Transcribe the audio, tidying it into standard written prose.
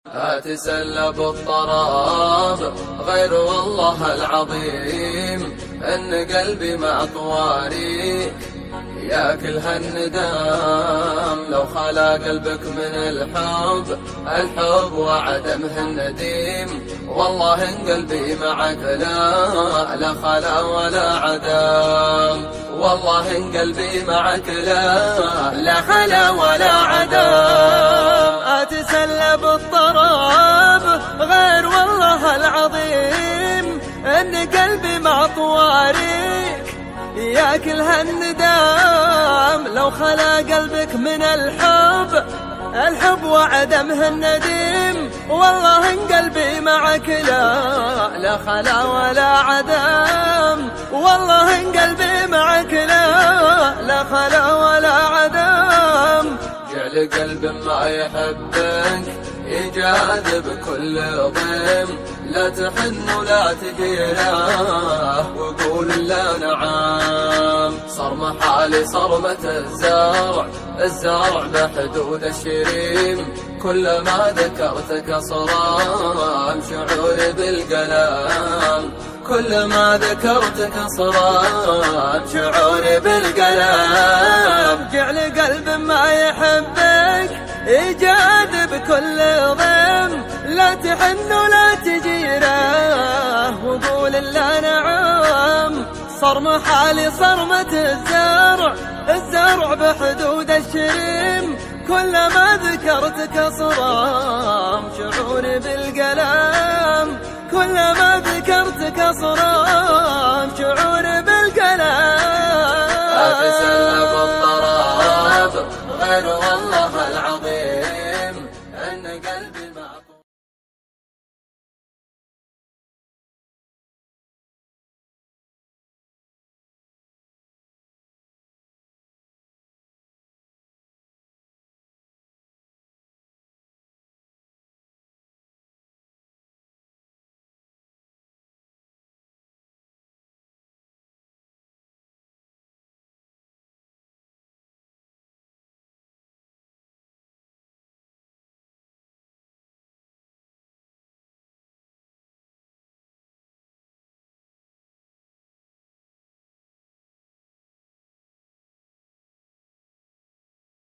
أتسلب الطراب غير والله العظيم أن قلبي مع طواريك يا كل هالندام. لو خلا قلبك من الحب وعدمه النديم، والله إن قلبي معك لا خلا ولا عدام. والله إن قلبي معك لا خلا ولا عدام. أتسلب الطراب غير والله العظيم أن قلبي مع طواريك يا كل هالندام. لو خلا قلبك من الحب وعدمه النديم، والله إن قلبي معك لا خلا ولا عدم. والله إن قلبي معك لا خلا ولا عدم. جعل قلب ما يحبك يجاذب كل ضيم، لا تحن ولا تجيره وقول لا نعم. صار محالي صرمة الزرع بحدود الشريم، كلما ذكرتك صرام شعوري بالقلم. كلما ذكرتك صرام شعوري بالقلم. جعل قلب ما يحبك يجاذب كل ضيم، لا تحن ولا تجيره وقول لا نعم. صار محالي صرمة الزرع بحدود الشريم، كلما ذكرتك صرام شعوري بالقلم. كلما ذكرتك صرام شعوري